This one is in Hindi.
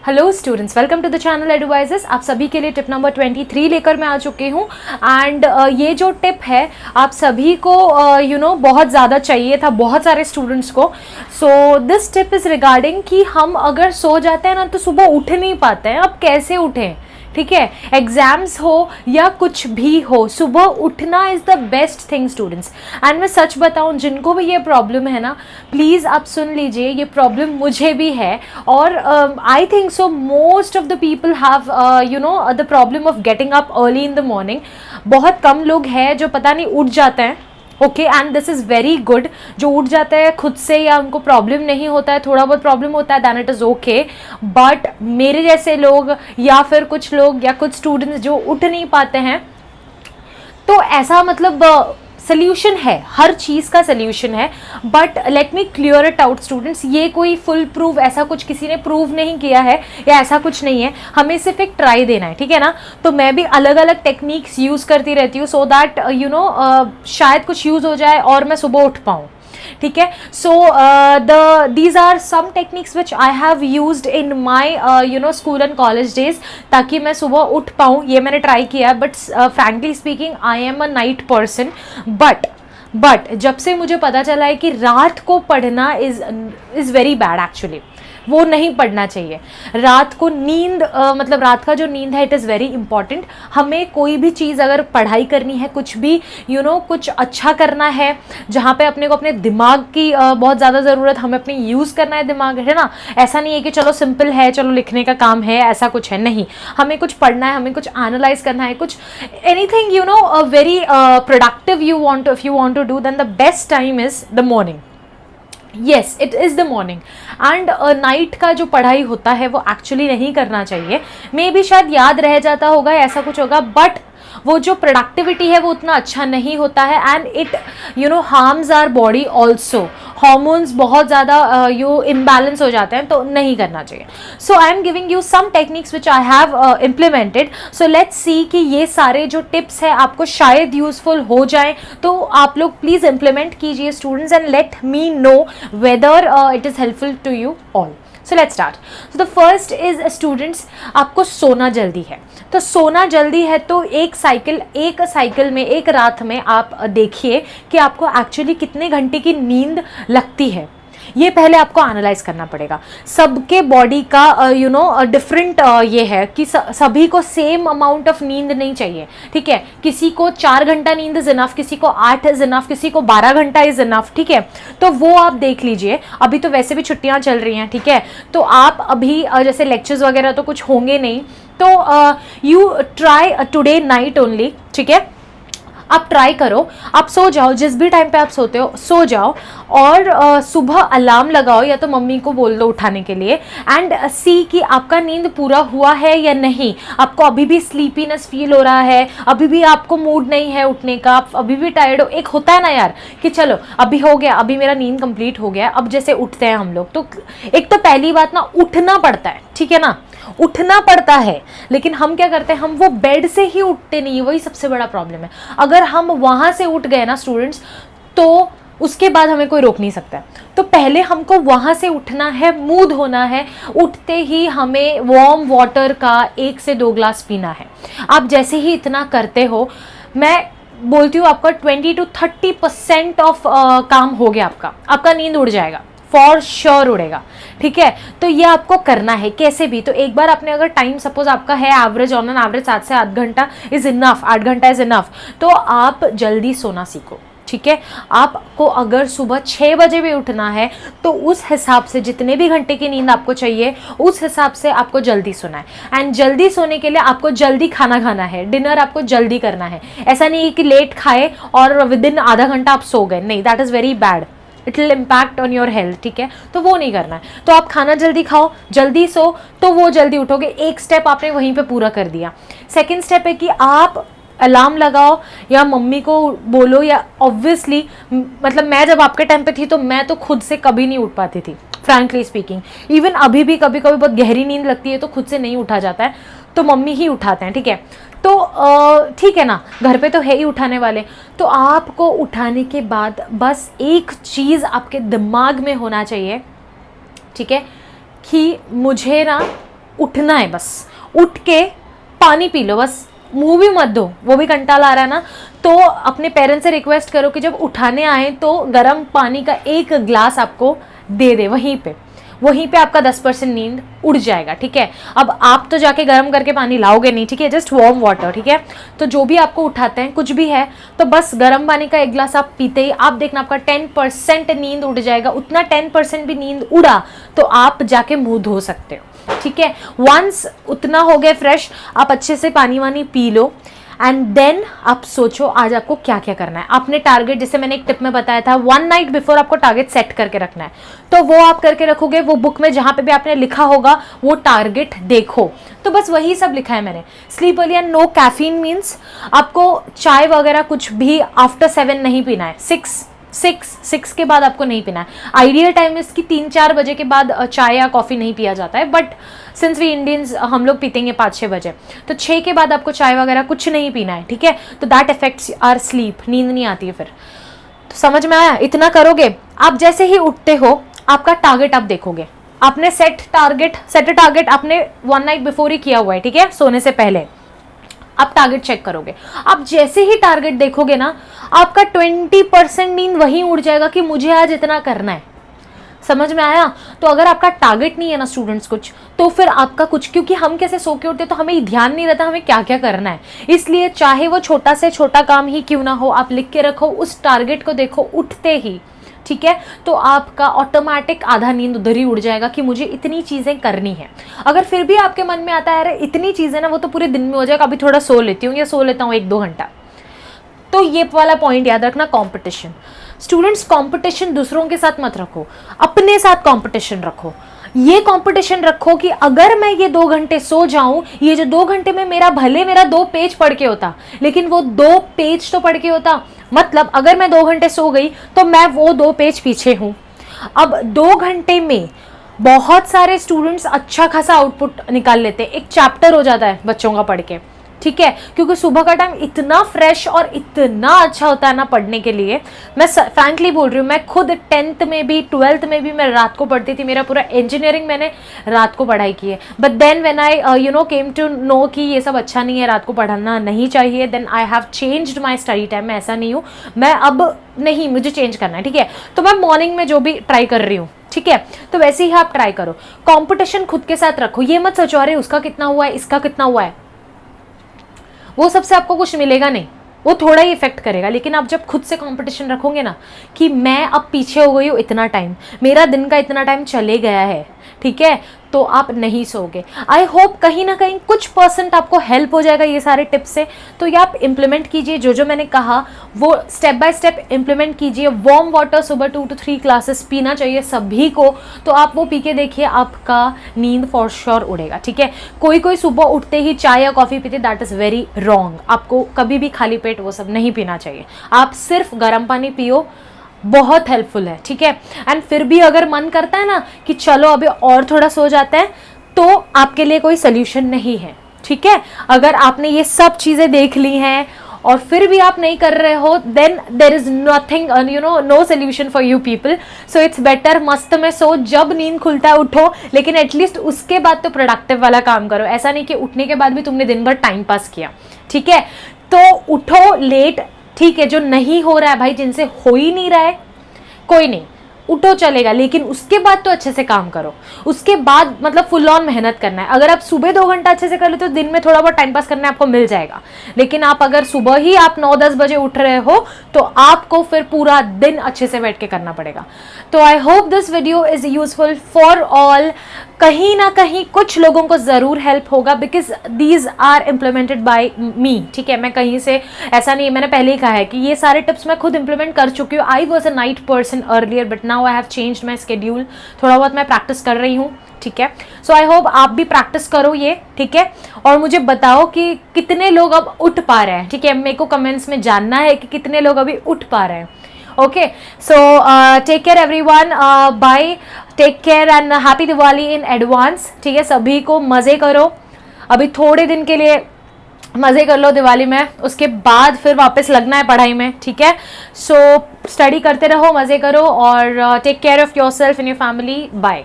Hello students, welcome to the channel advisors. आप सभी के लिए टिप नंबर 23 लेकर मैं आ चुकी हूँ। एंड ये जो टिप है आप सभी को बहुत ज़्यादा चाहिए था, बहुत सारे स्टूडेंट्स को। So this tip is regarding कि हम अगर सो जाते हैं ना तो सुबह उठ नहीं पाते हैं। अब कैसे उठें? ठीक है, एग्जाम्स हो या कुछ भी हो, सुबह उठना is the best thing students. And मैं सच बताऊं, जिनको भी ये प्रॉब्लम है ना, प्लीज़ आप सुन लीजिए, ये प्रॉब्लम मुझे भी है। और I think so most of the people have the problem of getting up early in the morning. बहुत कम लोग हैं जो पता नहीं उठ जाते हैं। Okay, and this is very good. जो उठ जाते हैं खुद से या उनको प्रॉब्लम नहीं होता है, थोड़ा बहुत प्रॉब्लम होता है, then it is okay. But मेरे जैसे लोग या फिर कुछ लोग या कुछ स्टूडेंट्स जो उठ नहीं पाते हैं, तो ऐसा मतलब सोल्यूशन है, हर चीज़ का सोल्यूशन है। But let me clear it out students, ये कोई फुल प्रूफ ऐसा कुछ किसी ने प्रूव नहीं किया है या ऐसा कुछ नहीं है। हमें सिर्फ एक ट्राई देना है, ठीक है ना। तो मैं भी अलग अलग टेक्निक्स यूज़ करती रहती हूँ सो दैट शायद कुछ यूज़ हो जाए और मैं सुबह उठ पाऊँ। ठीक है, so these are some techniques which I have used in my school and college days, ताकि मैं सुबह उठ पाऊँ। ये मैंने ट्राई किया है, but frankly speaking I am a night person. But जब से मुझे पता चला है कि रात को पढ़ना इज़ वेरी बैड एक्चुअली, वो नहीं पढ़ना चाहिए। रात को नींद मतलब रात का जो नींद है इट इज़ वेरी इंपॉर्टेंट। हमें कोई भी चीज़ अगर पढ़ाई करनी है, कुछ भी कुछ अच्छा करना है, जहाँ पे अपने को अपने दिमाग की बहुत ज़्यादा ज़रूरत, हमें अपने यूज़ करना है दिमाग, है ना। ऐसा नहीं है कि चलो सिंपल है, चलो लिखने का काम है, ऐसा कुछ है नहीं। हमें कुछ पढ़ना है, हमें कुछ एनालाइज करना है, कुछ anything very productive you want, if you want to do, then the best time is the morning. Yes, it is the morning. And night का जो पढ़ाई होता है वो एक्चुअली नहीं करना चाहिए। मे भी शायद याद रह जाता होगा, ऐसा कुछ होगा, बट वो जो प्रोडक्टिविटी है वो उतना अच्छा नहीं होता है। And it harms our body also. Hormones बहुत ज़्यादा इम्बैलेंस हो जाते हैं, तो नहीं करना चाहिए। So I am giving you some techniques which I have implemented. So let's see कि ये सारे जो टिप्स हैं आपको शायद यूजफुल हो जाएं, तो आप लोग प्लीज़ इम्प्लीमेंट कीजिए students, and let me know whether it is helpful to you all. So let's start. So the first is students, आपको सोना जल्दी है। तो सोना जल्दी है तो एक साइकिल में, एक रात में आप देखिए कि आपको एक्चुअली कितने घंटे की नींद लगती है। ये पहले आपको एनालाइज करना पड़ेगा। सबके बॉडी का डिफरेंट ये है कि सभी को सेम अमाउंट ऑफ नींद नहीं चाहिए, ठीक है। किसी को 4 घंटा नींद इज इनफ, किसी को 8 इज इनफ, किसी को 12 घंटा इज इनफ, ठीक है। तो वो आप देख लीजिए। अभी तो वैसे भी छुट्टियां चल रही हैं, ठीक है। तो आप अभी जैसे लेक्चर्स वगैरह तो कुछ होंगे नहीं, तो you try today night only, ठीक है। आप ट्राई करो, आप सो जाओ, जिस भी टाइम पे आप सोते हो सो जाओ, और सुबह अलार्म लगाओ या तो मम्मी को बोल दो उठाने के लिए, एंड सी कि आपका नींद पूरा हुआ है या नहीं। आपको अभी भी स्लीपीनेस फील हो रहा है, अभी भी आपको मूड नहीं है उठने का, आप अभी भी टायर्ड हो। एक होता है ना यार कि चलो अभी हो गया, अभी मेरा नींद कंप्लीट हो गया, अब जैसे उठते हैं हम लोग, तो एक तो पहली बात ना, उठना पड़ता है, ठीक है ना, उठना पड़ता है। लेकिन हम क्या करते हैं, हम वो बेड से ही उठते नहीं, वही सबसे बड़ा प्रॉब्लम है। अगर हम वहां से उठ गए ना स्टूडेंट्स, तो उसके बाद हमें कोई रोक नहीं सकता। तो पहले हमको वहां से उठना है, मुंह धोना है। उठते ही हमें वार्म वाटर का 1 से 2 ग्लास पीना है। आप जैसे ही इतना करते हो, मैं बोलती हूँ आपका 20 to 30% ऑफ काम हो गया, आपका नींद उड़ जाएगा, फॉर श्योर उड़ेगा, ठीक है। तो ये आपको करना है कैसे भी। तो एक बार आपने अगर टाइम सपोज आपका है एवरेज, ऑन एन एवरेज 7 से 8 घंटा इज इनफ, 8 घंटा इज इनफ, तो आप जल्दी सोना सीखो, ठीक है। आपको अगर सुबह 6 बजे भी उठना है तो उस हिसाब से जितने भी घंटे की नींद आपको चाहिए, उस हिसाब से आपको जल्दी सोना है। एंड जल्दी सोने के लिए आपको जल्दी खाना खाना है, डिनर आपको जल्दी करना है। ऐसा नहीं है कि लेट खाए और विद इन आधा घंटा आप सो गए, नहीं, that is very bad, it will impact on your health, ठीक है। तो वो नहीं करना है। तो आप खाना जल्दी खाओ, जल्दी सो, तो वो जल्दी उठोगे। एक स्टेप आपने वहीं पे पूरा कर दिया। सेकंड स्टेप है कि आप अलार्म लगाओ या मम्मी को बोलो, या ऑब्वियसली मतलब मैं जब आपके टाइम पे थी तो मैं तो खुद से कभी नहीं उठ पाती थी, फ्रैंकली स्पीकिंग। इवन अभी भी कभी कभी बहुत गहरी नींद लगती है तो खुद से नहीं उठा जाता है, तो मम्मी ही उठाते हैं, ठीक है। तो ठीक है ना, घर पे तो है ही उठाने वाले। तो आपको उठाने के बाद बस एक चीज़ आपके दिमाग में होना चाहिए, ठीक है, कि मुझे ना उठना है बस, उठ के पानी पी लो बस, मुंह भी मत दो, वो भी कंटाल आ रहा है ना। तो अपने पेरेंट्स से रिक्वेस्ट करो कि जब उठाने आए तो गर्म पानी का 1 ग्लास आपको दे दे, वहीं पे आपका 10% नींद उड़ जाएगा, ठीक है। अब आप तो जाके गर्म करके पानी लाओगे नहीं, ठीक है, जस्ट वार्म वाटर, ठीक है। तो जो भी आपको उठाते हैं कुछ भी है तो बस गर्म पानी का 1 ग्लास आप पीते ही आप देखना आपका 10% नींद उड़ जाएगा। उतना 10% भी नींद उड़ा तो आप जाके मुंह धो सकते हो, ठीक है। वंस उतना हो गया फ्रेश, आप अच्छे से पानी वानी पी लो एंड देन आप सोचो आज आपको क्या क्या करना है। आपने टारगेट, जैसे मैंने एक टिप में बताया था, 1 नाइट बिफोर आपको टारगेट सेट करके रखना है, तो वो आप करके रखोगे। वो बुक में जहां पे भी आपने लिखा होगा वो टारगेट देखो, तो बस वही सब लिखा है मैंने। Sleep early and no caffeine means आपको चाय वगैरह कुछ भी आफ्टर 7 नहीं पीना है, 6 के बाद आपको नहीं पीना है। आइडियल टाइम इसकी 3-4 बजे के बाद चाय या कॉफ़ी नहीं पिया जाता है, बट सिंस वी इंडियंस हम लोग पीतेंगे 5-6 बजे, तो 6 के बाद आपको चाय वगैरह कुछ नहीं पीना है, ठीक है। तो दैट इफेक्ट्स आवर स्लीप, नींद नहीं आती है फिर। तो समझ में आया? इतना करोगे। आप जैसे ही उठते हो आपका टारगेट आप देखोगे, आपने सेट टारगेट आपने 1 नाइट बिफोर ही किया हुआ है, ठीक है, सोने से पहले आप टारगेट चेक करोगे। आप जैसे ही टारगेट देखोगे ना, आपका 20% नींद वहीं उड़ जाएगा कि मुझे आज इतना करना है। समझ में आया? तो अगर आपका टारगेट नहीं है ना स्टूडेंट्स कुछ, तो फिर आपका कुछ, क्योंकि हम कैसे सो के उठते तो हमें ध्यान नहीं रहता हमें क्या क्या करना है। इसलिए चाहे वो छोटा से छोटा काम ही क्यों ना हो, आप लिख के रखो, उस टारगेट को देखो उठते ही, ठीक है। तो आपका ऑटोमेटिक आधा नींद उधर ही उड़ जाएगा कि मुझे इतनी चीज़ें करनी है। अगर फिर भी आपके मन में आता है अरे इतनी चीज़ें ना, वो तो पूरे दिन में हो जाएगा, अभी थोड़ा सो लेती हूँ या सो लेता हूँ 1-2 घंटा, तो ये वाला पॉइंट याद रखना, कंपटीशन। स्टूडेंट्स, कंपटीशन दूसरों के साथ मत रखो, अपने साथ कंपटीशन रखो। ये कंपटीशन रखो कि अगर मैं ये 2 घंटे सो जाऊं, ये जो 2 घंटे में मेरा 2 पेज पढ़ के होता, लेकिन वो 2 पेज तो पढ़ के होता, मतलब अगर मैं 2 घंटे सो गई तो मैं वो 2 पेज पीछे हूं। अब 2 घंटे में बहुत सारे स्टूडेंट्स अच्छा खासा आउटपुट निकाल लेते हैं, एक चैप्टर हो जाता है बच्चों का पढ़ के, ठीक है, क्योंकि सुबह का टाइम इतना फ्रेश और इतना अच्छा होता है ना पढ़ने के लिए। मैं फ्रैंकली बोल रही हूँ, मैं खुद 10th में भी 12th में भी मैं रात को पढ़ती थी, मेरा पूरा इंजीनियरिंग मैंने रात को पढ़ाई की है। But then when I came to know कि ये सब अच्छा नहीं है, रात को पढ़ना नहीं चाहिए, then I have changed my study time. मैं ऐसा नहीं हूँ, मैं अब नहीं, मुझे चेंज करना है, ठीक है। तो मैं मॉर्निंग में जो भी ट्राई कर रही हूँ, ठीक है, तो वैसे ही आप ट्राई करो। कंपटीशन खुद के साथ रखो, ये मत सोचो अरे उसका कितना हुआ है, इसका कितना हुआ है, वो सबसे आपको कुछ मिलेगा नहीं, वो थोड़ा ही इफेक्ट करेगा। लेकिन आप जब खुद से कंपटीशन रखोगे ना कि मैं अब पीछे हो गई हूँ इतना टाइम, मेरा दिन का इतना टाइम चले गया है, ठीक है, तो आप नहीं सोओगे। आई होप कहीं ना कहीं कुछ % आपको हेल्प हो जाएगा ये सारे टिप्स से। तो ये आप इम्प्लीमेंट कीजिए, जो मैंने कहा वो स्टेप बाय स्टेप इम्प्लीमेंट कीजिए। वार्म वाटर सुबह 2 to 3 ग्लासेस पीना चाहिए सभी को, तो आप वो पी के देखिए, आपका नींद फॉर श्योर उड़ेगा, ठीक है। कोई सुबह उठते ही चाय या कॉफ़ी पीते, दैट इज़ वेरी रॉन्ग। आपको कभी भी खाली पेट वो सब नहीं पीना चाहिए, आप सिर्फ गर्म पानी पियो, बहुत हेल्पफुल है, ठीक है। एंड फिर भी अगर मन करता है ना कि चलो अभी और थोड़ा सो जाते हैं, तो आपके लिए कोई सोल्यूशन नहीं है, ठीक है। अगर आपने ये सब चीज़ें देख ली हैं और फिर भी आप नहीं कर रहे हो, then there is nothing, no solution for you people. So it's better मस्त में सो, जब नींद खुलता है उठो, लेकिन एटलीस्ट उसके बाद तो प्रोडक्टिव वाला काम करो। ऐसा नहीं कि उठने के बाद भी तुमने दिन भर टाइम पास किया, ठीक है। तो उठो लेट, ठीक है, जो नहीं हो रहा है भाई, जिनसे हो ही नहीं रहा है, कोई नहीं, उठो चलेगा, लेकिन उसके बाद तो अच्छे से काम करो। उसके बाद मतलब फुल ऑन मेहनत करना है। अगर आप सुबह 2 घंटा अच्छे से कर लेते हो, दिन में थोड़ा बहुत टाइम पास करना है आपको मिल जाएगा। लेकिन आप अगर सुबह ही आप 9-10 बजे उठ रहे हो, तो आपको फिर पूरा दिन अच्छे से बैठ के करना पड़ेगा। तो I hope this video is useful for all. कहीं ना कहीं कुछ लोगों को ज़रूर हेल्प होगा, because these are implemented by me, ठीक है। मैं कहीं से ऐसा नहीं, मैंने पहले ही कहा है कि ये सारे टिप्स मैं खुद इंप्लीमेंट कर चुकी हूँ। I was a night person earlier, but now I have changed my schedule. थोड़ा बहुत मैं प्रैक्टिस कर रही हूँ, ठीक है। सो आई होप आप भी प्रैक्टिस करो ये, ठीक है। और मुझे बताओ कि कितने लोग अब उठ पा रहे हैं, ठीक है। मेरे को कमेंट्स में जानना है कि कितने लोग अभी उठ पा रहे हैं। Okay, so take care everyone, bye, take care and happy Diwali in advance, ठीक है। सभी को मज़े करो, अभी थोड़े दिन के लिए मज़े कर लो दिवाली में, उसके बाद फिर वापस लगना है पढ़ाई में, ठीक है। सो स्टडी करते रहो, मज़े करो, और take care of yourself and your family. Bye.